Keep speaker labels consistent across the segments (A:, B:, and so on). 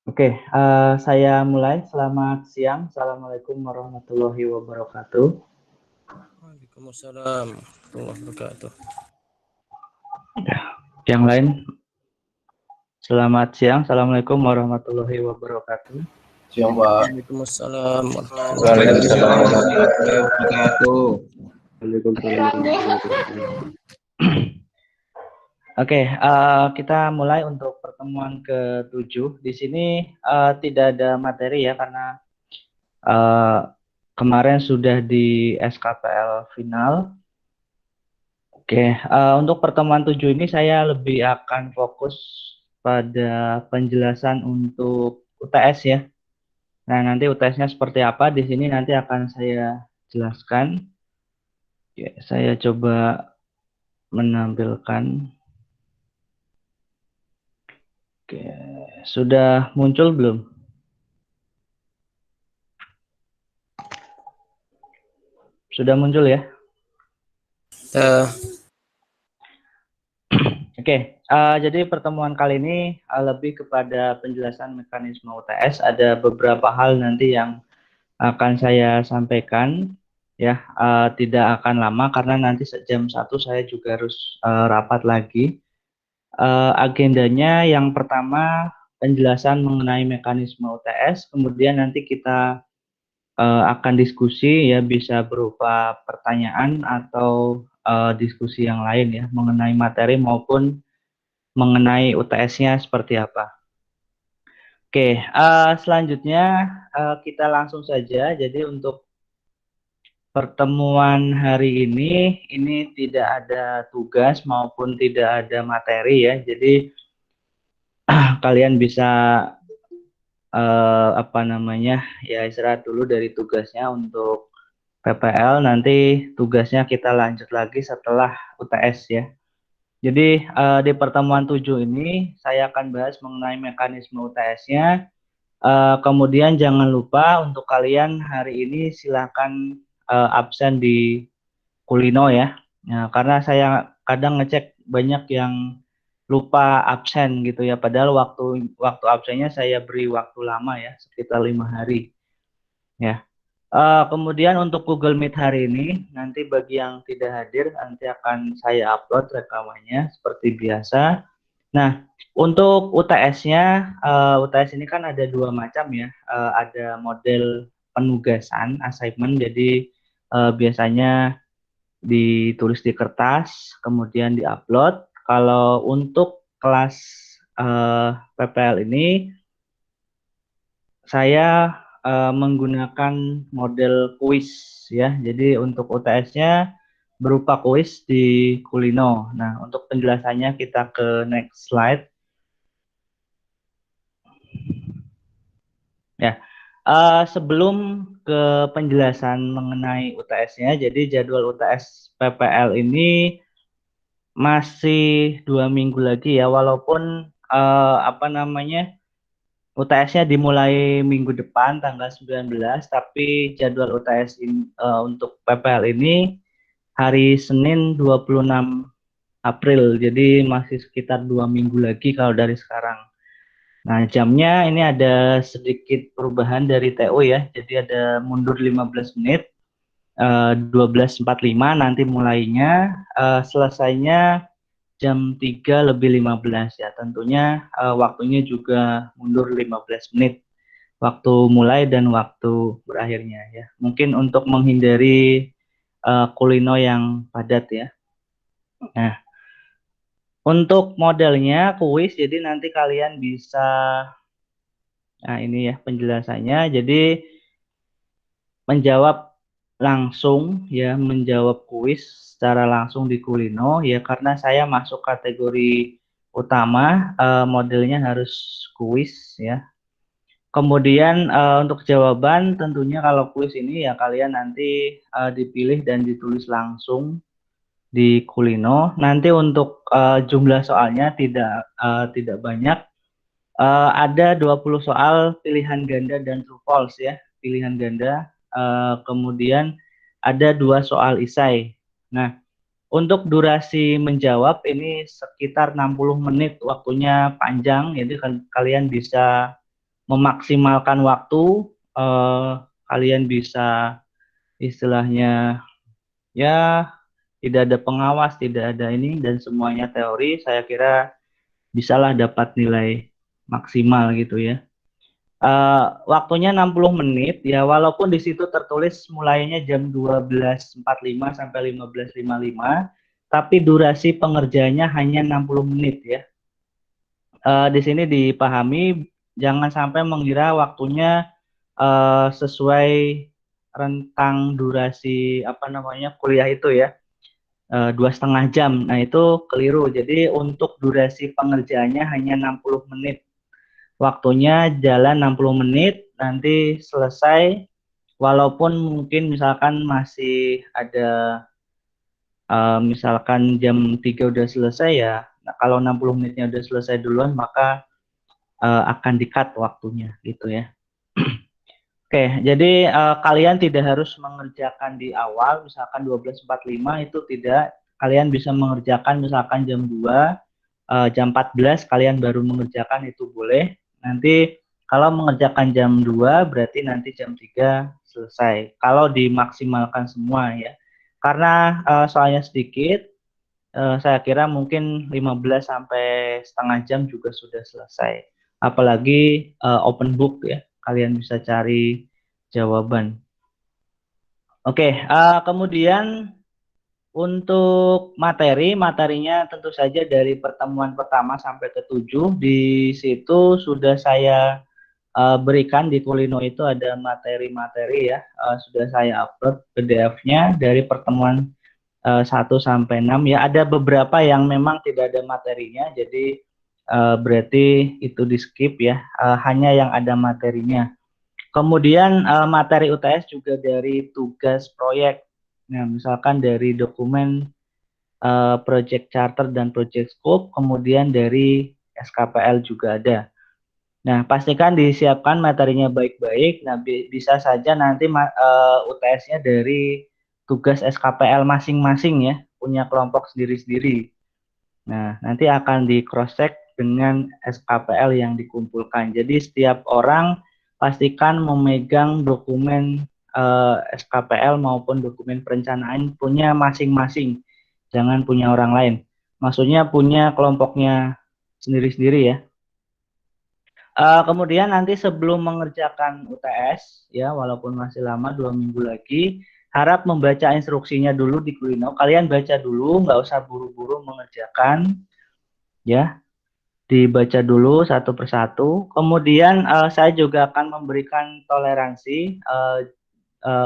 A: Oke, saya mulai. Selamat siang. Assalamualaikum warahmatullahi wabarakatuh.
B: Waalaikumsalam warahmatullahi wabarakatuh.
A: Yang lain, selamat siang. Assalamualaikum warahmatullahi wabarakatuh.
C: Siang, Pak.
B: Waalaikumsalam
C: Waalaikumsalam warahmatullahi wabarakatuh.
A: Oke, kita mulai untuk pertemuan ke-7. Di sini tidak ada materi ya, karena kemarin sudah di SKPL final. Oke, untuk pertemuan 7 ini saya lebih akan fokus pada penjelasan untuk UTS ya. Nah, nanti UTS-nya seperti apa di sini nanti akan saya jelaskan. Oke, saya coba menampilkan. Oke, sudah muncul belum? Sudah muncul ya? Oke, jadi pertemuan kali ini lebih kepada penjelasan mekanisme UTS. Ada beberapa hal nanti yang akan saya sampaikan ya, tidak akan lama karena nanti jam 1 saya juga harus rapat lagi. Agendanya yang pertama penjelasan mengenai mekanisme UTS, kemudian nanti kita akan diskusi ya, bisa berupa pertanyaan atau diskusi yang lain ya mengenai materi maupun mengenai UTS-nya seperti apa. Oke, selanjutnya kita langsung saja. Jadi untuk pertemuan hari ini tidak ada tugas maupun tidak ada materi ya. Jadi kalian bisa ya istirahat dulu dari tugasnya untuk PPL. Nanti tugasnya kita lanjut lagi setelah UTS ya. Jadi di pertemuan 7 ini saya akan bahas mengenai mekanisme UTS-nya. Kemudian jangan lupa untuk kalian hari ini silakan absen di Kulino ya. Nah, karena saya kadang ngecek banyak yang lupa absen gitu ya. Padahal waktu absennya saya beri waktu lama ya, sekitar 5 hari ya. Kemudian untuk Google Meet hari ini, nanti bagi yang tidak hadir, nanti akan saya upload rekamannya seperti biasa. Nah, untuk UTS-nya, UTS ini kan ada dua macam ya. Ada model penugasan, assignment, jadi biasanya ditulis di kertas, kemudian diupload. Kalau untuk kelas PPL ini, saya menggunakan model kuis ya. Jadi untuk UTS-nya berupa kuis di Kulino. Nah, untuk penjelasannya kita ke next slide. Ya, sebelum ke penjelasan mengenai UTS-nya, jadi jadwal UTS PPL ini masih 2 minggu lagi ya, walaupun UTS-nya dimulai minggu depan tanggal 19, tapi jadwal UTS untuk PPL ini hari Senin 26 April, jadi masih sekitar 2 minggu lagi kalau dari sekarang. Nah, jamnya ini ada sedikit perubahan dari TO ya, jadi ada mundur 15 menit, 12.45 nanti mulainya, selesainya jam 3:15 ya. Tentunya waktunya juga mundur 15 menit, waktu mulai dan waktu berakhirnya ya. Mungkin untuk menghindari kulino yang padat ya. Nah, untuk modelnya kuis, jadi nanti kalian bisa, nah ini ya penjelasannya. Jadi menjawab langsung ya, menjawab kuis secara langsung di Kulino ya, karena saya masuk kategori utama, modelnya harus kuis ya. Kemudian untuk jawaban tentunya kalau kuis ini ya kalian nanti dipilih dan ditulis langsung di Kulino. Nanti untuk jumlah soalnya tidak banyak. Ada 20 soal pilihan ganda dan true false ya, pilihan ganda. Kemudian ada 2 soal isai. Nah, Untuk durasi menjawab ini sekitar 60 menit, waktunya panjang, jadi kalian bisa memaksimalkan waktu, kalian bisa istilahnya ya tidak ada pengawas, tidak ada ini, dan semuanya teori, saya kira bisalah dapat nilai maksimal gitu ya. Waktunya 60 menit ya, walaupun di situ tertulis mulainya jam 12.45 sampai 15.55, tapi durasi pengerjaannya hanya 60 menit ya. Di sini dipahami jangan sampai mengira waktunya sesuai rentang durasi apa namanya kuliah itu ya, 2,5 jam. Nah itu keliru. Jadi untuk durasi pengerjaannya hanya 60 menit. Waktunya jalan 60 menit, nanti selesai, walaupun mungkin misalkan masih ada, misalkan jam 3 udah selesai ya, nah kalau 60 menitnya udah selesai duluan, maka akan di-cut waktunya gitu ya. Oke, jadi kalian tidak harus mengerjakan di awal, misalkan 12.45 itu tidak, kalian bisa mengerjakan misalkan jam 2, jam 14 kalian baru mengerjakan itu boleh. Nanti kalau mengerjakan jam 2 berarti nanti jam 3 selesai. Kalau dimaksimalkan semua ya. Karena soalnya sedikit, saya kira mungkin 15 sampai setengah jam juga sudah selesai. Apalagi open book ya, kalian bisa cari jawaban. Oke, kemudian untuk materinya tentu saja dari pertemuan pertama sampai ke-7 di situ sudah saya berikan di Kulino itu ada materi-materi ya, sudah saya upload PDF-nya dari pertemuan 1 sampai 6 ya. Ada beberapa yang memang tidak ada materinya, jadi berarti itu di skip ya, hanya yang ada materinya. Kemudian materi UTS juga dari tugas proyek. Nah, misalkan dari dokumen project charter dan project scope, kemudian dari SKPL juga ada. Nah, pastikan disiapkan materinya baik-baik. Nah, bisa saja nanti UTS-nya dari tugas SKPL masing-masing ya, punya kelompok sendiri-sendiri. Nah, nanti akan di cross check dengan SKPL yang dikumpulkan. Jadi setiap orang pastikan memegang dokumen SKPL maupun dokumen perencanaan punya masing-masing. Jangan punya orang lain. Maksudnya punya kelompoknya sendiri-sendiri ya. Kemudian nanti sebelum mengerjakan UTS ya, walaupun masih lama 2 minggu lagi, harap membaca instruksinya dulu di Kulino. Kalian baca dulu, nggak usah buru-buru mengerjakan ya, dibaca dulu satu persatu. Kemudian saya juga akan memberikan toleransi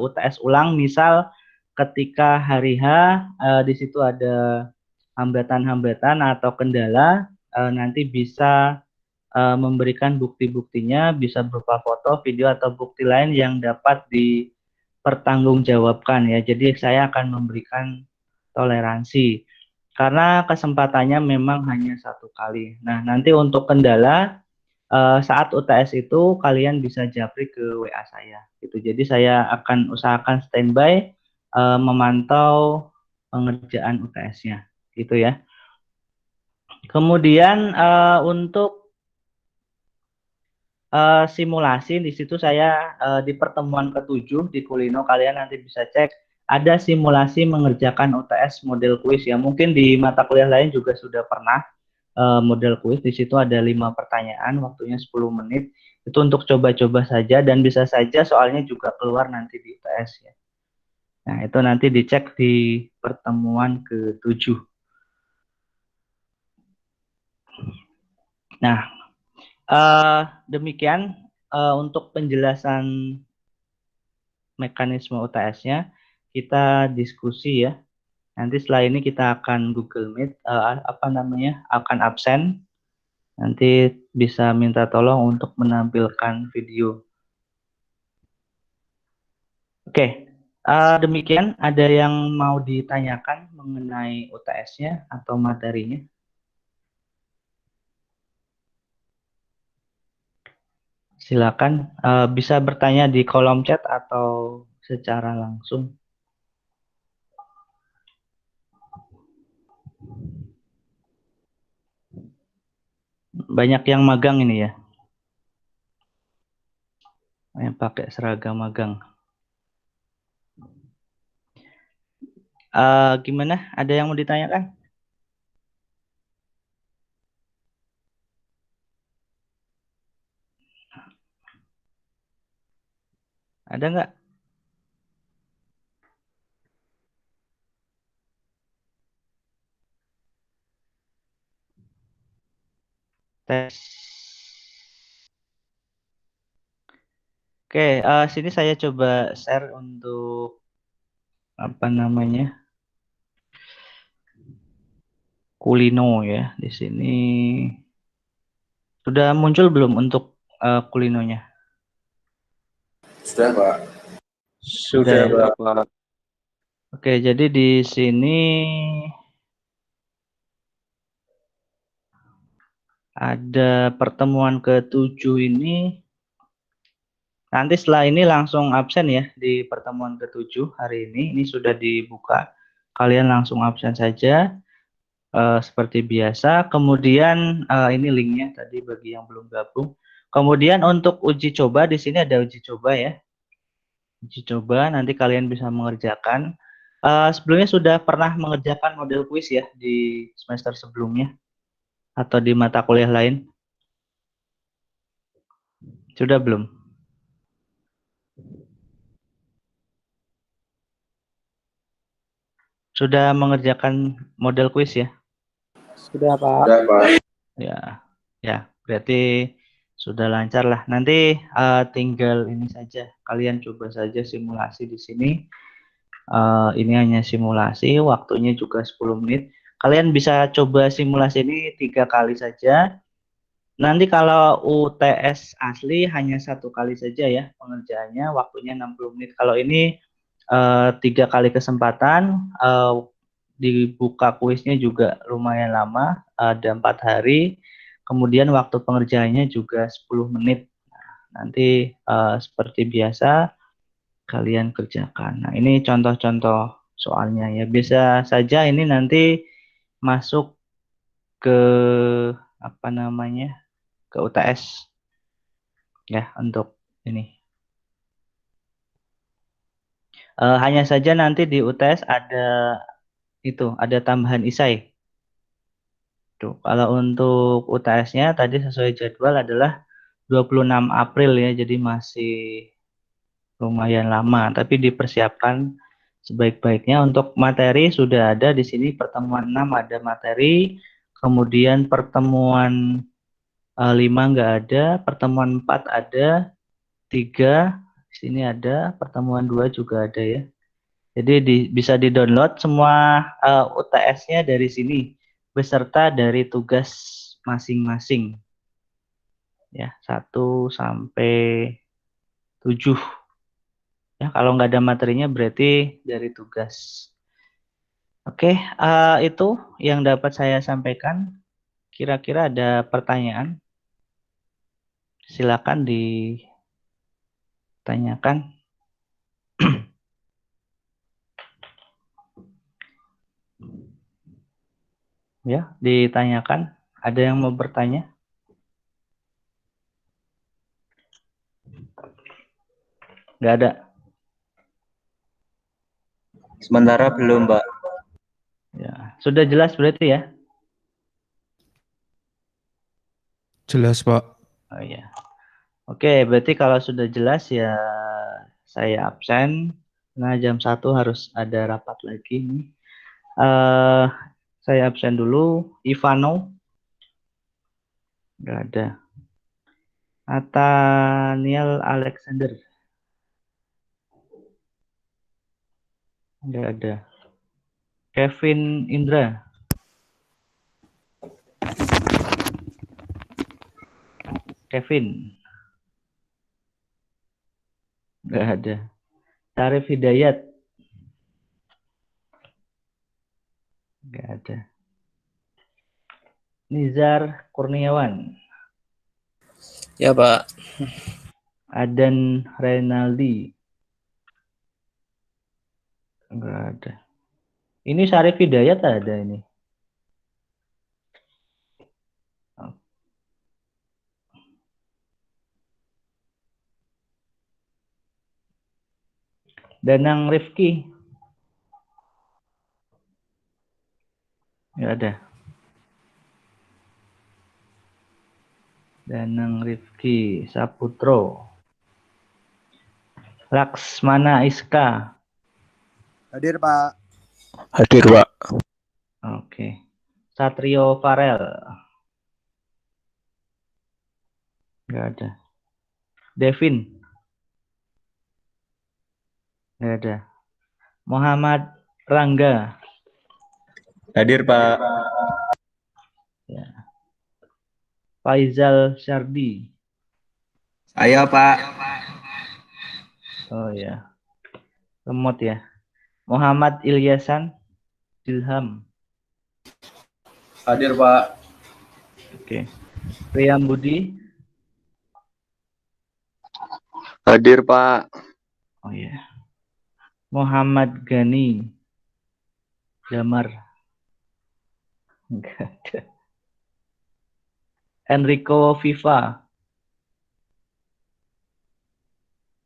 A: UTS ulang, misal ketika hari H di situ ada hambatan-hambatan atau kendala, nanti bisa memberikan bukti-buktinya, bisa berupa foto, video, atau bukti lain yang dapat dipertanggungjawabkan ya. Jadi saya akan memberikan toleransi karena kesempatannya memang hanya satu kali. Nah, nanti untuk kendala saat UTS itu kalian bisa japri ke WA saya gitu. Jadi saya akan usahakan standby memantau pengerjaan UTS-nya gitu ya. Kemudian untuk simulasi di situ saya di pertemuan ke-7 di Kulino kalian nanti bisa cek ada simulasi mengerjakan UTS model kuis ya. Mungkin di mata kuliah lain juga sudah pernah model kuis. Di situ ada 5 pertanyaan, waktunya 10 menit. Itu untuk coba-coba saja dan bisa saja soalnya juga keluar nanti di UTS ya. Nah, itu nanti dicek di pertemuan ke-7. Nah, demikian untuk penjelasan mekanisme UTS-nya. Kita diskusi ya. Nanti setelah ini kita akan Google Meet, akan absen. Nanti bisa minta tolong untuk menampilkan video. Oke, demikian. Ada yang mau ditanyakan mengenai UTS-nya atau materinya? Silakan, bisa bertanya di kolom chat atau secara langsung. banyak yang magang ini ya. Yang pakai seragam magang. Gimana? Ada yang mau ditanyakan? Ada nggak? Tes. Oke, sini saya coba share untuk apa namanya kulino ya. Di sini sudah muncul belum untuk kulinonya?
C: Sudah, Pak.
A: Sudah ya?
B: Pak.
A: Oke, jadi di sini ada pertemuan ke-7 ini. Nanti setelah ini langsung absen ya di pertemuan ke-7 hari ini. Ini sudah dibuka. Kalian langsung absen saja seperti biasa. Kemudian ini linknya tadi bagi yang belum gabung. Kemudian untuk uji coba di sini ada uji coba ya. Uji coba nanti kalian bisa mengerjakan. Sebelumnya sudah pernah mengerjakan model kuis ya di semester sebelumnya atau di mata kuliah lain? Sudah belum? Sudah mengerjakan model kuis ya?
B: Sudah, Pak.
C: Sudah, Pak.
A: Ya, ya, berarti sudah lancar lah. Nanti tinggal ini saja, kalian coba saja simulasi di sini. Ini hanya simulasi, waktunya juga 10 menit. Kalian bisa coba simulasi ini 3 kali saja. Nanti kalau UTS asli hanya 1 kali saja ya pengerjaannya, waktunya 60 menit. Kalau ini 3 kali kesempatan, dibuka kuisnya juga lumayan lama, ada 4 hari. Kemudian waktu pengerjaannya juga 10 menit. Nanti seperti biasa kalian kerjakan. Nah, ini contoh-contoh soalnya ya. Bisa saja ini nanti masuk ke apa namanya? Ke UTS ya untuk ini. Hanya saja nanti di UTS ada tambahan isai. Tuh, kalau untuk UTS-nya tadi sesuai jadwal adalah 26 April ya, jadi masih lumayan lama, tapi dipersiapkan sebaik-baiknya. Untuk materi sudah ada di sini, pertemuan 6 ada materi, kemudian pertemuan 5 nggak ada, pertemuan 4 ada, 3 di sini ada, pertemuan 2 juga ada ya. Jadi bisa di-download semua UTS-nya dari sini beserta dari tugas masing-masing ya 1 sampai 7 ya. Kalau nggak ada materinya berarti dari tugas. Oke, itu yang dapat saya sampaikan. Kira-kira ada pertanyaan? Silakan ditanyakan. Ya, ditanyakan. Ada yang mau bertanya? Nggak ada.
D: Sementara belum, Pak.
A: Ya, sudah jelas berarti ya?
E: Jelas, Pak.
A: Oh iya. Oke, berarti kalau sudah jelas ya saya absen. Nah, jam 1 harus ada rapat lagi nih. Eh, saya absen dulu. Ivano, nggak ada. Nathaniel Alexander, nggak ada. Kevin Indra, Kevin, nggak ada. Tarif Hidayat, nggak ada. Nizar Kurniawan,
B: Ya, Pak.
A: Adan Renaldi, nggak ada. Ini Syarif Hidayat ada ini. Danang Rifki. Nggak ada. Danang Rifki Saputro. Laksmana Iska.
B: Hadir, Pak.
E: Hadir, Pak.
A: Oke. Satrio Farel. Nggak ada. Devin. Nggak ada. Muhammad Rangga.
D: Hadir, Pak.
A: Ya. Faizal Syardi.
C: Ayo Pak.
A: Oh ya. Lemot ya. Muhammad Ilyasan Ilham.
C: Hadir Pak.
A: Oke. Priam Budi.
C: Hadir Pak.
A: Oh ya. Muhammad Gani Damar. Enggak ada. Enrico Viva.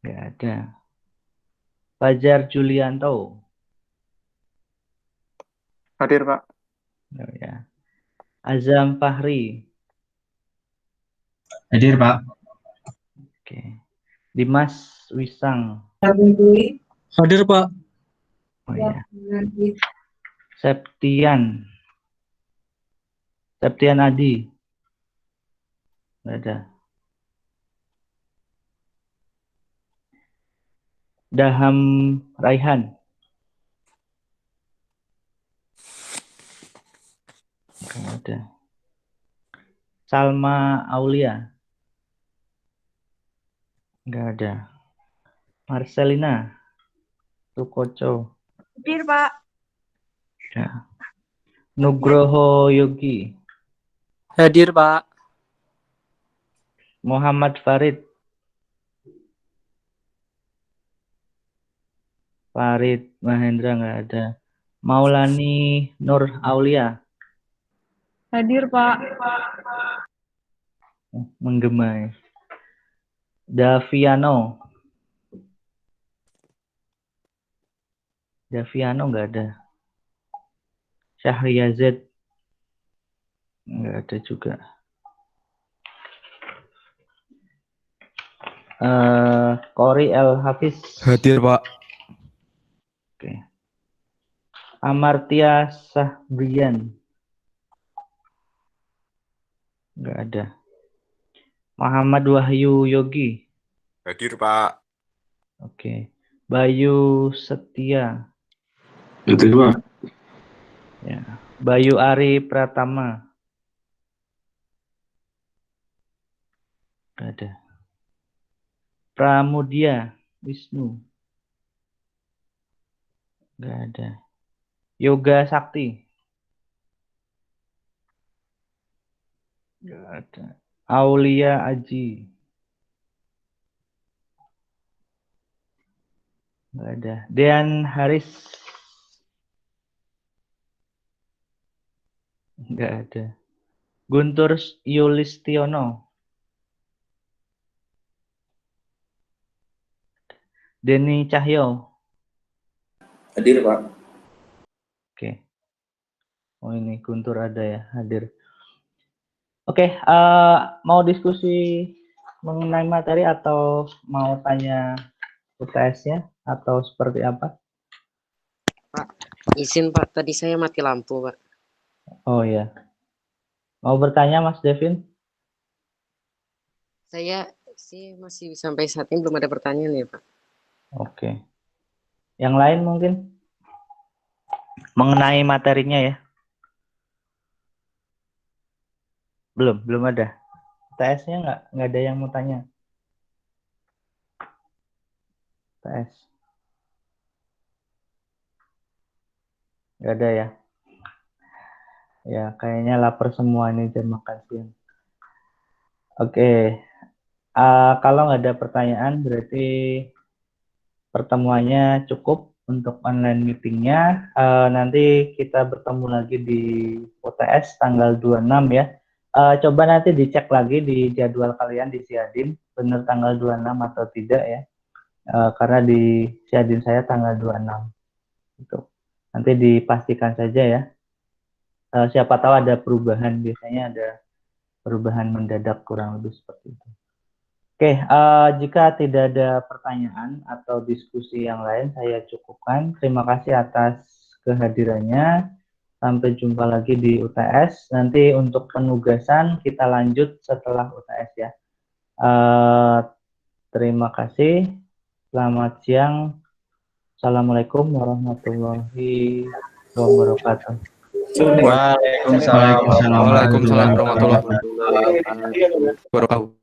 A: Enggak ada. Fajar Julianto.
B: Hadir, Pak.
A: Oh ya. Azam Fahri.
F: Hadir, Pak.
A: Oke. Dimas Wisang.
F: Hadir, Pak.
A: Oh ya. Septian Adi. Nggak ada. Daham Raihan. Nggak ada. Salma Aulia. Nggak ada. Marcelina Sukoco.
G: Hadir, Pak.
A: Ya. Nugroho Yogi.
B: Hadir, Pak.
A: Muhammad Farid. Farid Mahendra nggak ada. Maulani Nur Aulia.
G: Hadir, Pak.
A: Menggema ya. Daviano nggak ada. Syahriazet nggak ada juga. Kori El Hafiz.
E: Hadir, Pak.
A: Oke. Amartya Sahbrian nggak ada. Muhammad Wahyu Yogi.
E: Hadir, Pak.
A: Oke. Bayu Setia.
C: Hadir Pak.
A: Ya. Bayu Ari Pratama. Nggak ada. Pramudia Wisnu. Nggak ada. Yoga Sakti. Nggak ada. Aulia Aji. Nggak ada. Dean Haris. Nggak ada. Guntur Yulistiono. Denny Cahyo.
C: Hadir Pak.
A: Oke. Oh ini Guntur ada ya, hadir. Oke, mau diskusi mengenai materi atau mau tanya UTS-nya atau seperti apa?
H: Izin Pak, tadi saya mati lampu Pak.
A: Oh ya. Mau bertanya Mas Devin?
H: Saya sih masih sampai saat ini belum ada pertanyaan ya Pak.
A: Oke. Yang lain mungkin? Mengenai materinya ya? Belum ada. TS-nya nggak ada yang mau tanya. TS. Nggak ada ya? Ya, kayaknya lapar semua nih jam makan siang. Oke. Kalau nggak ada pertanyaan, berarti pertemuannya cukup untuk online meetingnya. Nanti kita bertemu lagi di UTS tanggal 26 ya. Coba nanti dicek lagi di jadwal kalian di Siadin, benar tanggal 26 atau tidak ya. karena di syadin saya tanggal 26 gitu. Nanti dipastikan saja ya. Siapa tahu ada perubahan, biasanya ada perubahan mendadak kurang lebih seperti itu. Oke, jika tidak ada pertanyaan atau diskusi yang lain, saya cukupkan. Terima kasih atas kehadirannya. Sampai jumpa lagi di UTS. Nanti untuk penugasan kita lanjut setelah UTS ya. Terima kasih. Selamat siang. Assalamualaikum warahmatullahi wabarakatuh.
D: Waalaikumsalam.
E: Waalaikumsalam warahmatullahi wabarakatuh.